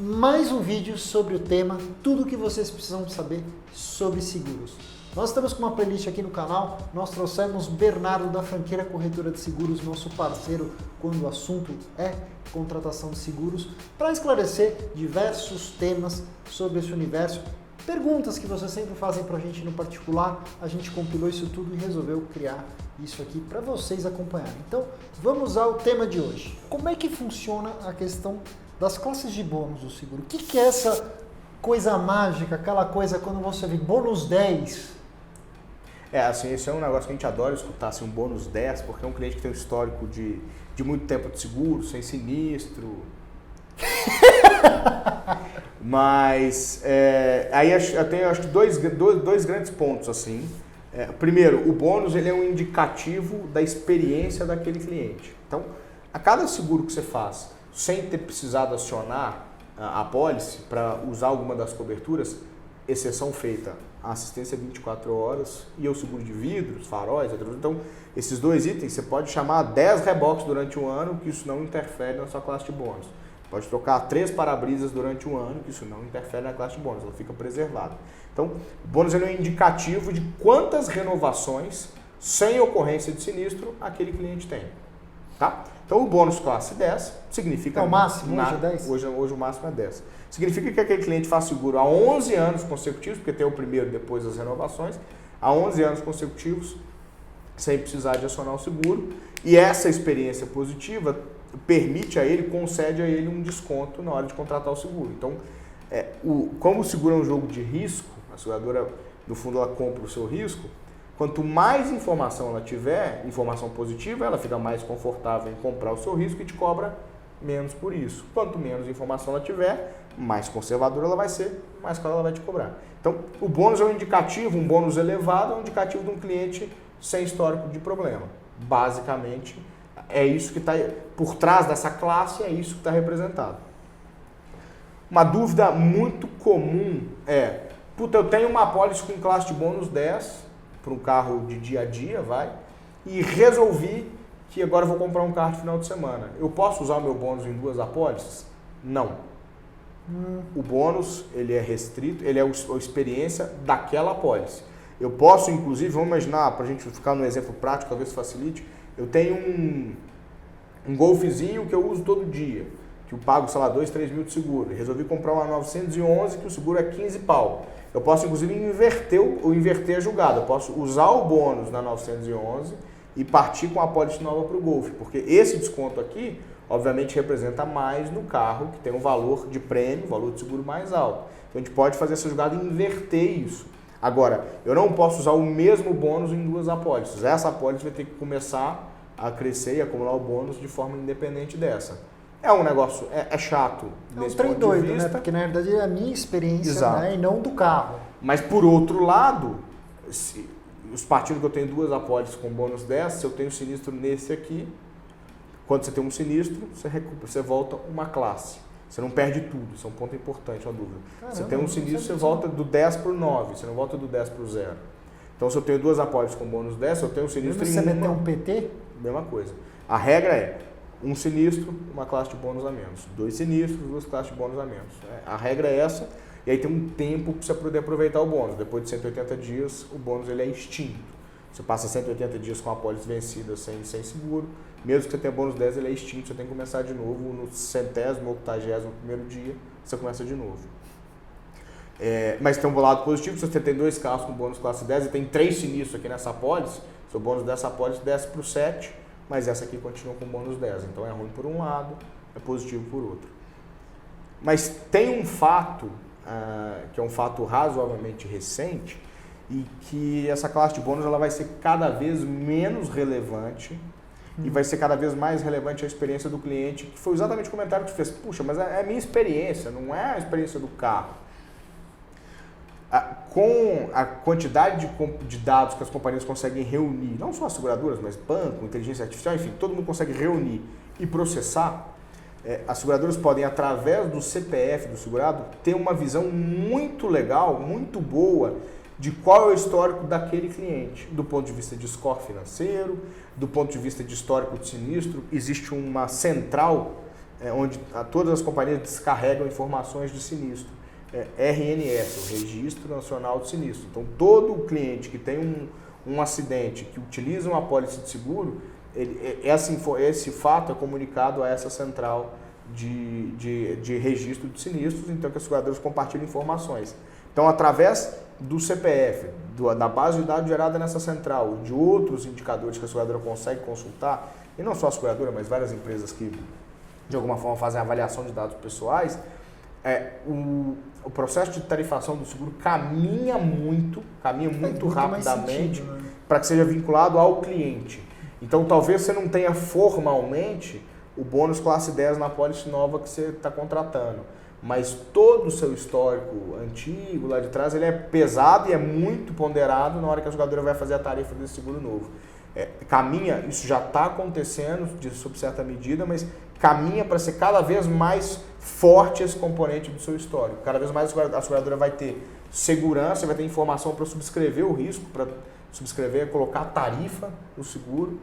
mais um vídeo sobre o tema, tudo o que vocês precisam saber sobre seguros. Nós estamos com uma playlist aqui no canal, nós trouxemos Bernardo da Franqueira Corretora de Seguros, nosso parceiro quando o assunto é contratação de seguros, para esclarecer diversos temas sobre esse universo. Perguntas que vocês sempre fazem para a gente no particular, a gente compilou isso tudo e resolveu criar isso aqui para vocês acompanharem. Então, vamos ao tema de hoje. Como é que funciona a questão das classes de bônus do seguro? O que é essa coisa mágica, aquela coisa quando você vê bônus 10? Assim, esse é um negócio que a gente adora escutar, assim, um bônus 10, porque é um cliente que tem um histórico de muito tempo de seguro, sem sinistro. Mas aí eu tenho acho que dois grandes pontos assim. Primeiro, o bônus ele é um indicativo da experiência daquele cliente. Então, a cada seguro que você faz, sem ter precisado acionar a apólice para usar alguma das coberturas, exceção feita a assistência 24 horas e o seguro de vidros, faróis, etc. Então, esses dois itens você pode chamar 10 reboques durante um ano, que isso não interfere na sua classe de bônus. Pode trocar 3 para-brisas durante um ano, que isso não interfere na classe de bônus, ela fica preservada. Então, o bônus é um indicativo de quantas renovações, sem ocorrência de sinistro, aquele cliente tem. Tá? Então, o bônus classe 10 significa... É o máximo, hoje é 10? Hoje o máximo é 10. Significa que aquele cliente faz seguro há 11 anos consecutivos, porque tem o primeiro depois das renovações, há 11 anos consecutivos, sem precisar de acionar o seguro. E essa experiência positiva permite a ele, concede a ele um desconto na hora de contratar o seguro. Então, como o seguro é um jogo de risco, a seguradora, no fundo, ela compra o seu risco, quanto mais informação ela tiver, informação positiva, ela fica mais confortável em comprar o seu risco e te cobra menos por isso. Quanto menos informação ela tiver, mais conservadora ela vai ser, mais caro ela vai te cobrar. Então, o bônus é um indicativo, um bônus elevado é um indicativo de um cliente sem histórico de problema. Basicamente, é isso que está por trás dessa classe, é isso que está representado. Uma dúvida muito comum eu tenho uma apólice com classe de bônus 10 para um carro de dia a dia, e resolvi que agora eu vou comprar um carro de final de semana. Eu posso usar o meu bônus em 2 apólices? Não. O bônus, ele é restrito, ele é a experiência daquela apólice. Eu posso, inclusive, vamos imaginar, para a gente ficar no exemplo prático, talvez facilite, eu tenho um Golfzinho que eu uso todo dia, que eu pago, sei lá, 2, 3 mil de seguro. Resolvi comprar uma 911 que o seguro é 15 pau. Eu posso, inclusive, inverter a jogada. Eu posso usar o bônus na 911 e partir com a apólice nova para o Golf, porque esse desconto aqui, obviamente, representa mais no carro, que tem um valor de prêmio, valor de seguro mais alto. Então, a gente pode fazer essa jogada e inverter isso. Agora, eu não posso usar o mesmo bônus em 2 apólices. Essa apólice vai ter que começar a crescer e acumular o bônus de forma independente dessa. É um negócio, chato nesse ponto de doido, vista. né? Porque na verdade é a minha experiência, né? E não do carro. Mas por outro lado, os partidos que eu tenho 2 apólices com bônus 10, se eu tenho sinistro nesse aqui, quando você tem um sinistro, você volta uma classe. Você não perde tudo, isso é um ponto importante, uma dúvida. Caramba, você tem um sinistro, você volta do 10 para o 9, você não volta do 10 para o 0. Então, se eu tenho 2 apólices com bônus 10, eu tenho um sinistro em uma... Você meter um PT? Mesma coisa. A regra é um sinistro, uma classe de bônus a menos. 2 sinistros, 2 classes de bônus a menos. A regra é essa, e aí tem um tempo para você poder aproveitar o bônus. Depois de 180 dias, o bônus ele é extinto. Você passa 180 dias com a apólice vencida sem seguro, mesmo que você tenha bônus 10, ele é extinto, você tem que começar de novo no 100º, 80º dia, você começa de novo. Mas tem um lado positivo, se você tem 2 carros com bônus classe 10 e tem 3 sinistros aqui nessa apólice, seu bônus dessa apólice desce para o 7, mas essa aqui continua com bônus 10. Então é ruim por um lado, é positivo por outro. Mas tem um fato, que é um fato razoavelmente recente, e que essa classe de bônus ela vai ser cada vez menos relevante e vai ser cada vez mais relevante a experiência do cliente, que foi exatamente o comentário que tu fez. Puxa, mas é a minha experiência, não é a experiência do carro. Com a quantidade de dados que as companhias conseguem reunir, não só as seguradoras, mas banco, inteligência artificial, enfim, todo mundo consegue reunir e processar, as seguradoras podem, através do CPF do segurado, ter uma visão muito legal, muito boa, de qual é o histórico daquele cliente, do ponto de vista de score financeiro, do ponto de vista de histórico de sinistro. Existe uma central onde todas as companhias descarregam informações de sinistro. RNS, o Registro Nacional de Sinistro. Então, todo cliente que tem um acidente, que utiliza uma apólice de seguro, esse fato é comunicado a essa central de registro de sinistros, então que as seguradoras compartilham informações. Então, através do CPF, da base de dados gerada nessa central, de outros indicadores que a seguradora consegue consultar, e não só a seguradora, mas várias empresas que, de alguma forma, fazem avaliação de dados pessoais, o processo de tarifação do seguro caminha muito rapidamente para que seja vinculado ao cliente. Então, talvez você não tenha formalmente o bônus classe 10 na apólice nova que você está contratando, mas todo o seu histórico antigo lá de trás, ele é pesado e é muito ponderado na hora que a seguradora vai fazer a tarifa desse seguro novo. Isso já está acontecendo sob certa medida, mas caminha para ser cada vez mais forte esse componente do seu histórico. Cada vez mais a seguradora vai ter segurança, vai ter informação para subscrever o risco, para subscrever, colocar a tarifa do seguro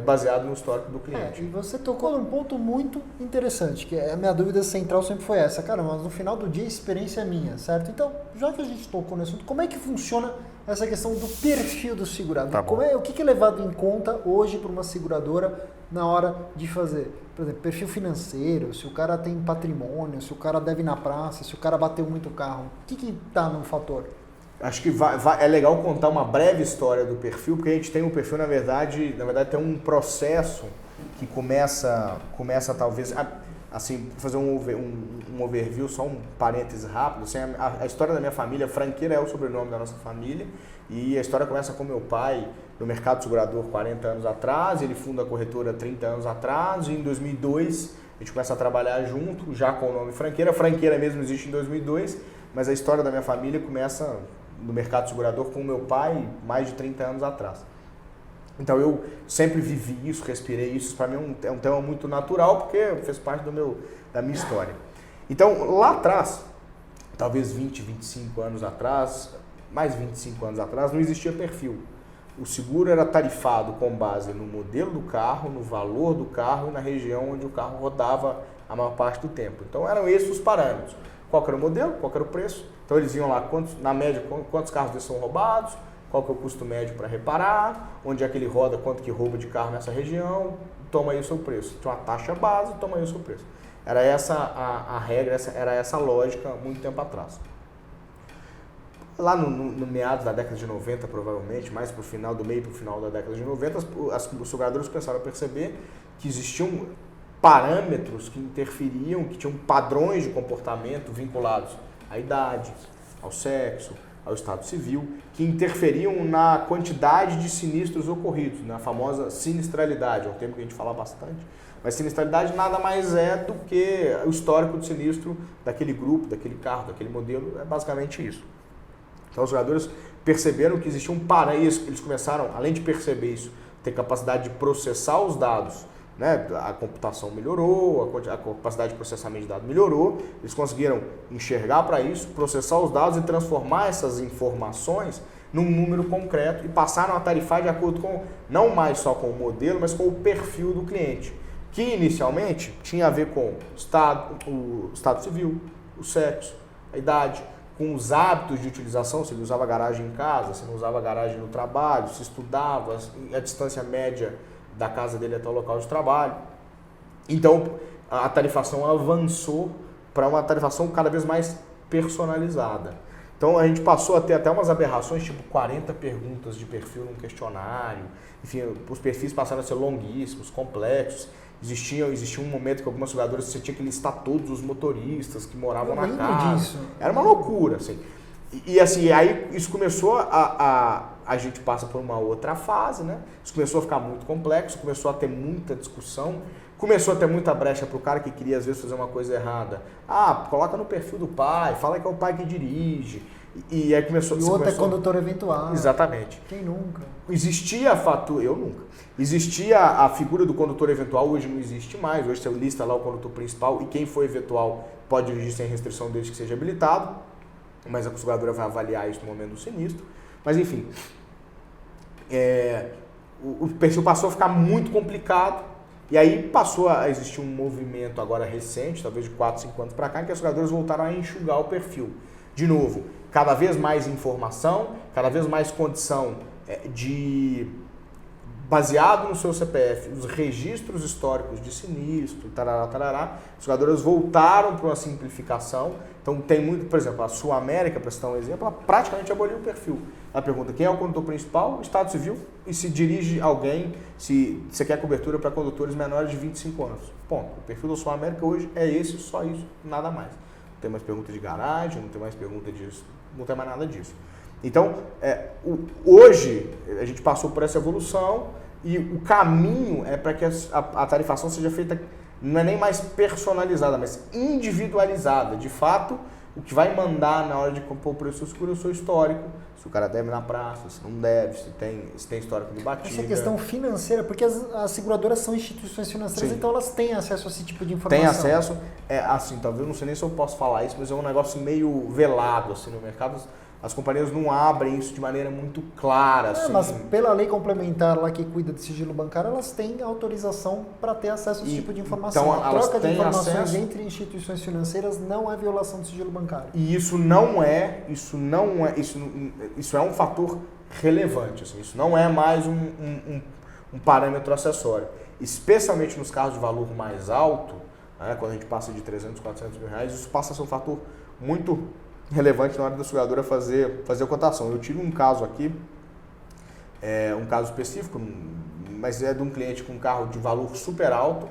baseado no histórico do cliente. E você tocou num ponto muito interessante, que a minha dúvida central sempre foi essa. Cara, mas no final do dia a experiência é minha, certo? Então, já que a gente tocou nesse assunto, como é que funciona essa questão do perfil do segurado? Tá bom. O que é levado em conta hoje para uma seguradora na hora de fazer? Por exemplo, perfil financeiro, se o cara tem patrimônio, se o cara deve ir na praça, se o cara bateu muito carro. O que está no fator? Acho que é legal contar uma breve história do perfil, porque a gente tem um perfil, na verdade tem um processo que começa talvez, assim, fazer um overview, só um parêntese rápido. Assim, a história da minha família, Franqueira é o sobrenome da nossa família, e a história começa com meu pai no mercado segurador 40 anos atrás, ele funda a corretora 30 anos atrás, e em 2002 a gente começa a trabalhar junto, já com o nome Franqueira. Franqueira mesmo existe em 2002, mas a história da minha família começa no mercado segurador com o meu pai mais de 30 anos atrás. Então eu sempre vivi isso, respirei isso, para mim é um tema muito natural, porque fez parte da minha história. Então lá atrás, talvez 20, 25 anos atrás, mais 25 anos atrás, não existia perfil. O seguro era tarifado com base no modelo do carro, no valor do carro e na região onde o carro rodava a maior parte do tempo. Então eram esses os parâmetros. Qual era o modelo, qual era o preço. Então eles iam lá, na média, quantos carros desses são roubados, qual que é o custo médio para reparar, onde é que ele roda, quanto que rouba de carro nessa região, toma aí o seu preço. Então a taxa base, toma aí o seu preço. Era essa a regra, era essa a lógica muito tempo atrás. Lá no meados da década de 90, provavelmente, mais para o final, do meio para o final da década de 90, os seguradores começaram a perceber que existiam parâmetros que interferiam, que tinham padrões de comportamento vinculados à idade, ao sexo, ao estado civil, que interferiam na quantidade de sinistros ocorridos, na famosa sinistralidade, é um termo que a gente fala bastante. Mas sinistralidade nada mais é do que o histórico de sinistro daquele grupo, daquele carro, daquele modelo, é basicamente isso. Então os jogadores perceberam que existia um parâmetro, eles começaram, além de perceber isso, ter capacidade de processar os dados, né? A computação melhorou, a capacidade de processamento de dados melhorou, eles conseguiram enxergar para isso, processar os dados e transformar essas informações num número concreto e passaram a tarifar de acordo com, não mais só com o modelo, mas com o perfil do cliente, que inicialmente tinha a ver com o estado civil, o sexo, a idade, com os hábitos de utilização, se ele usava garagem em casa, se não usava garagem no trabalho, se estudava, a distância média da casa dele até o local de trabalho. Então, a tarifação avançou para uma tarifação cada vez mais personalizada. Então, a gente passou a ter até umas aberrações, tipo 40 perguntas de perfil num questionário. Enfim, os perfis passaram a ser longuíssimos, complexos. Existia um momento que algumas seguradoras você tinha que listar todos os motoristas que moravam na casa. Disso. Era uma loucura, assim. E assim, aí isso começou a gente passa por uma outra fase, né? Isso começou a ficar muito complexo, começou a ter muita discussão, começou a ter muita brecha para o cara que queria às vezes fazer uma coisa errada. Coloca no perfil do pai, fala que é o pai que dirige. E aí começou... E outro é condutor eventual. Exatamente. Quem nunca? Existia a fatura... Eu nunca. Existia a figura do condutor eventual, hoje não existe mais. Hoje você lista lá o condutor principal e quem for eventual pode dirigir sem restrição desde que seja habilitado. Mas a seguradora vai avaliar isso no momento do sinistro. Mas enfim, o perfil passou a ficar muito complicado E aí passou a existir um movimento agora recente, talvez de 4, 5 anos para cá, em que as seguradoras voltaram a enxugar o perfil. De novo, cada vez mais informação, cada vez mais condição baseado no seu CPF, os registros históricos de sinistro, tarará, tarará, as seguradoras voltaram para uma simplificação. Então tem muito, por exemplo, a Sul América, para citar um exemplo, ela praticamente aboliu o perfil. Ela pergunta quem é o condutor principal, Estado Civil, e se dirige alguém, se você quer cobertura para condutores menores de 25 anos. Ponto. O perfil da Sul América hoje é esse, só isso, nada mais. Não tem mais pergunta de garagem, não tem mais pergunta disso, não tem mais nada disso. Então, hoje a gente passou por essa evolução e o caminho é para que a tarifação seja feita, não é nem mais personalizada, mas individualizada. De fato, o que vai mandar na hora de compor o preço seguro é o seu histórico, se o cara deve na praça, se não deve, se tem histórico de batida. Essa questão financeira, porque as seguradoras são instituições financeiras, sim, então elas têm acesso a esse tipo de informação. Tem acesso, assim, talvez, não sei nem se eu posso falar isso, mas é um negócio meio velado assim, no mercado. As companhias não abrem isso de maneira muito clara. Assim. Mas pela lei complementar lá que cuida de sigilo bancário, elas têm autorização para ter acesso a esse tipo de informação. Então, a troca de informações acesso entre instituições financeiras não é violação do sigilo bancário. E isso é um fator relevante. Assim, isso não é mais um parâmetro acessório. Especialmente nos carros de valor mais alto, né, quando a gente passa de 300, 400 mil reais, isso passa a ser um fator muito relevante na hora da seguradora fazer a cotação. Eu tive um caso aqui, um caso específico, mas é de um cliente com um carro de valor super alto,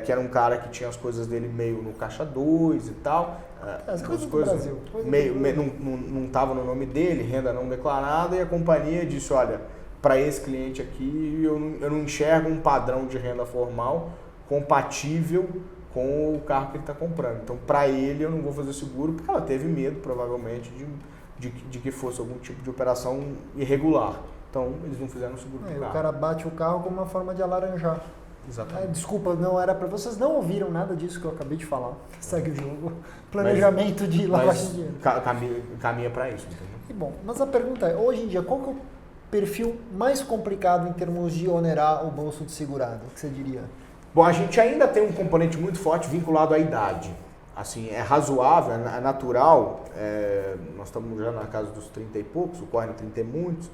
que era um cara que tinha as coisas dele meio no caixa 2 e tal. As coisas do Brasil. Não estava no nome dele, renda não declarada, e a companhia disse, olha, para esse cliente aqui eu não enxergo um padrão de renda formal compatível com o carro que ele está comprando. Então, para ele, eu não vou fazer seguro, porque ela teve medo, provavelmente, de que fosse algum tipo de operação irregular. Então, eles não fizeram seguro do carro. O cara bate o carro como uma forma de alaranjar. Exatamente. Desculpa, não era para vocês não ouviram nada disso que eu acabei de falar. Segue o jogo. Planejamento de lavagem de dinheiro. Caminha para isso, entendeu? E bom, mas a pergunta é, hoje em dia, qual que é o perfil mais complicado em termos de onerar o bolso do segurado? O que você diria? Bom, a gente ainda tem um componente muito forte vinculado à idade. Assim, é razoável, é natural, nós estamos já na casa dos 30 e poucos, o Corne 30 e muitos,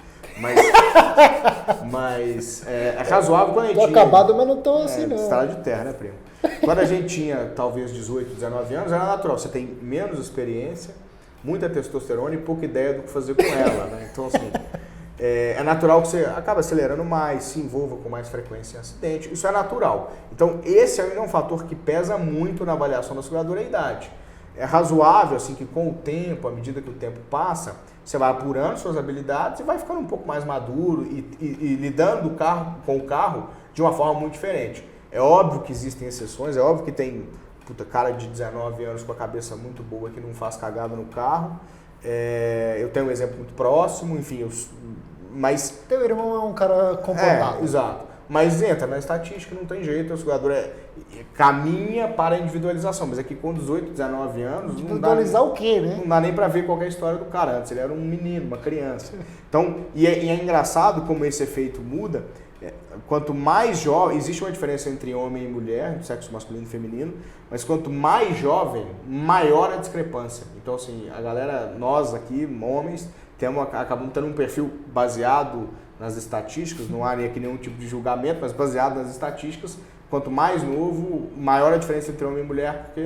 mas é razoável quando a gente... Tô acabado, mas não tô assim não. Estrada de terra, né, primo? Quando a gente tinha talvez 18, 19 anos, era natural, você tem menos experiência, muita testosterona e pouca ideia do que fazer com ela, né? Então, assim... É natural que você acabe acelerando mais, se envolva com mais frequência em acidente. Isso é natural. Então, esse ainda é um fator que pesa muito na avaliação da seguradora, a idade. É razoável assim, que com o tempo, à medida que o tempo passa, você vai apurando suas habilidades e vai ficando um pouco mais maduro e lidando com o carro de uma forma muito diferente. É óbvio que existem exceções, é óbvio que tem cara de 19 anos com a cabeça muito boa que não faz cagada no carro. Eu tenho um exemplo muito próximo, enfim, mas... Teu irmão é um cara comportado. Exato. Mas entra na estatística, não tem jeito, a seguradora caminha para a individualização, mas aqui com 18, 19 anos... Individualizar o quê, né? Não dá nem para ver qual é a história do cara, antes ele era um menino, uma criança. Então, e é engraçado como esse efeito muda, quanto mais jovem, existe uma diferença entre homem e mulher, sexo masculino e feminino, mas quanto mais jovem, maior a discrepância. Então, assim, a galera, nós aqui, homens, acabamos tendo um perfil baseado nas estatísticas, não há aqui nenhum tipo de julgamento, mas baseado nas estatísticas, quanto mais novo, maior a diferença entre homem e mulher, porque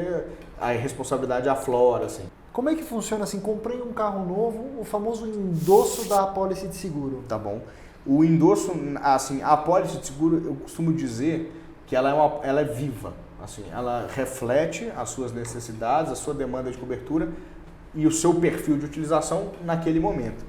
a responsabilidade aflora, assim. Como é que funciona assim? Comprei um carro novo, o famoso endosso da apólice de seguro. Tá bom. O endosso, assim, a apólice de seguro, eu costumo dizer que ela é viva. Assim, ela reflete as suas necessidades, a sua demanda de cobertura e o seu perfil de utilização naquele momento.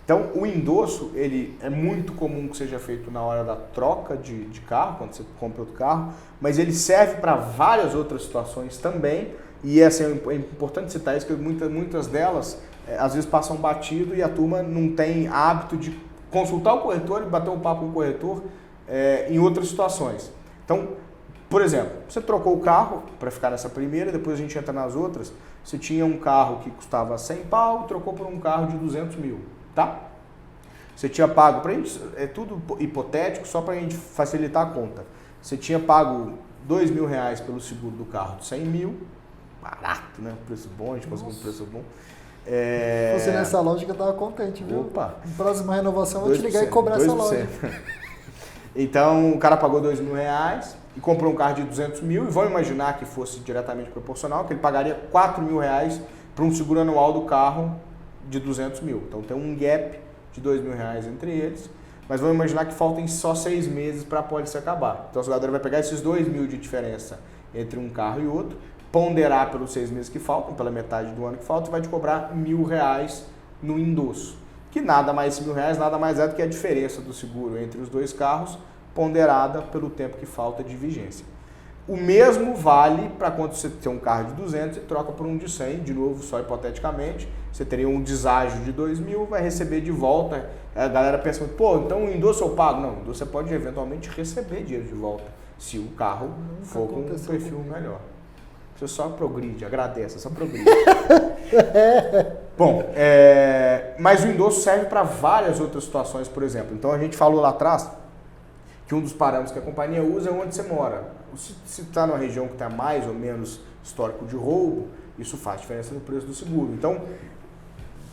Então, o endosso, ele é muito comum que seja feito na hora da troca de carro, quando você compra outro carro, mas ele serve para várias outras situações também, e assim, é importante citar isso, porque muitas delas, às vezes, passam batido e a turma não tem hábito de consultar o corretor e bater um papo com o corretor em outras situações. Então, por exemplo, você trocou o carro para ficar nessa primeira, depois a gente entra nas outras, você tinha um carro que custava 100 pau, trocou por um carro de 200 mil, tá? Você tinha pago, pra gente, é tudo hipotético, só para a gente facilitar a conta. você tinha pago R$2.000 pelo seguro do carro de 100 mil, barato, né? Preço bom, a gente conseguiu um preço bom. Se fosse nessa lógica, eu tava contente, viu? Opa! Na próxima renovação, eu vou te ligar e cobrar 2%. Essa loja. Então, o cara pagou R$2.000 e comprou um carro de 200 mil, e vamos imaginar que fosse diretamente proporcional, que ele pagaria R$4.000 para um seguro anual do carro de 200 mil. Então, tem um gap de R$2.000 entre eles, mas vamos imaginar que faltem só 6 meses para a pólice acabar. Então, a seguradora vai pegar esses 2 mil de diferença entre um carro e outro, ponderar pelos 6 meses que faltam, pela metade do ano que falta, e vai te cobrar R$1.000 no endosso. Que nada mais R$1.000, nada mais é do que a diferença do seguro entre os dois carros, ponderada pelo tempo que falta de vigência. O mesmo vale para quando você tem um carro de 200 e troca por um de 100, de novo, só hipoteticamente, você teria um deságio de 2 mil, vai receber de volta. A galera pensa, pô, então o endosso eu pago. Não, o endosso você pode eventualmente receber dinheiro de volta, se o carro for com um perfil melhor. Você só progride, agradece, só progride. Bom, mas o endosso serve para várias outras situações, por exemplo. Então a gente falou lá atrás que um dos parâmetros que a companhia usa é onde você mora. Se está numa região que está mais ou menos histórico de roubo, isso faz diferença no preço do seguro. Então,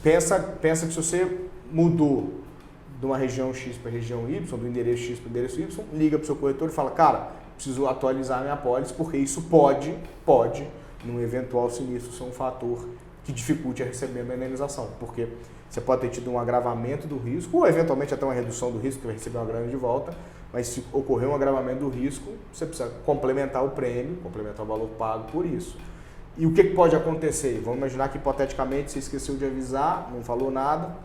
pensa que se você mudou de uma região X para a região Y, do endereço X para o endereço Y, liga para o seu corretor e fala, cara, preciso atualizar minha pólice, porque isso pode, num eventual sinistro, ser um fator que dificulte a receber a indenização. Porque você pode ter tido um agravamento do risco, ou eventualmente até uma redução do risco, que vai receber uma grana de volta, mas se ocorrer um agravamento do risco, você precisa complementar o prêmio, complementar o valor pago por isso. E o que pode acontecer? Vamos imaginar que hipoteticamente você esqueceu de avisar, não falou nada,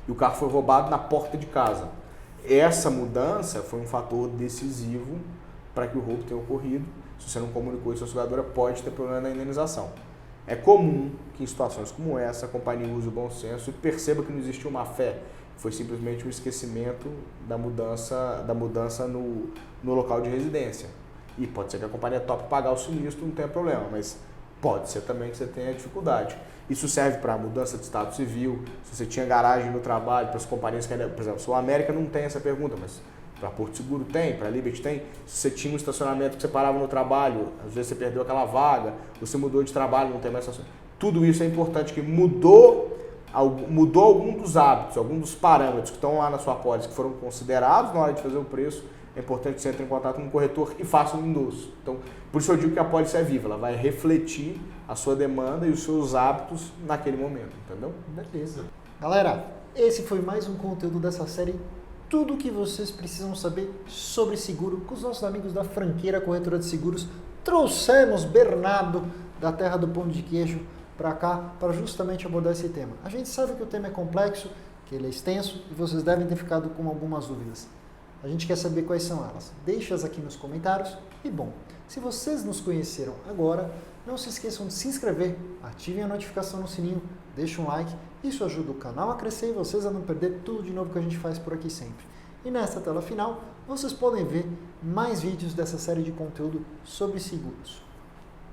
e o carro foi roubado na porta de casa. Essa mudança foi um fator decisivo para que o roubo tenha ocorrido. Se você não comunicou isso, a seguradora pode ter problema na indenização. É comum que em situações como essa a companhia use o bom senso e perceba que não existiu má fé. Foi simplesmente um esquecimento da mudança no local de residência. E pode ser que a companhia tope pagar o sinistro, não tenha problema, mas pode ser também que você tenha dificuldade. Isso serve para mudança de estado civil, se você tinha garagem no trabalho, para as companhias que, por exemplo, a América não tem essa pergunta, mas para Porto Seguro tem, para a Liberty tem. Se você tinha um estacionamento que você parava no trabalho, às vezes você perdeu aquela vaga, você mudou de trabalho, não tem mais estacionamento. Tudo isso é importante, que mudou algum dos hábitos, algum dos parâmetros que estão lá na sua pólice, que foram considerados na hora de fazer o preço. É importante que você entre em contato com o corretor e faça um endosso. Então, por isso eu digo que a pólice é viva, ela vai refletir a sua demanda e os seus hábitos naquele momento, entendeu? Beleza. Galera, esse foi mais um conteúdo dessa série, tudo o que vocês precisam saber sobre seguro, com os nossos amigos da Franqueira Corretora de Seguros. Trouxemos Bernardo, da terra do pão de queijo, para cá, para justamente abordar esse tema. A gente sabe que o tema é complexo, que ele é extenso, e vocês devem ter ficado com algumas dúvidas. A gente quer saber quais são elas. Deixe-as aqui nos comentários. E bom, se vocês nos conheceram agora, não se esqueçam de se inscrever, ativem a notificação no sininho, deixem um like. Isso ajuda o canal a crescer e vocês a não perder tudo de novo que a gente faz por aqui sempre. E nesta tela final, vocês podem ver mais vídeos dessa série de conteúdo sobre seguros.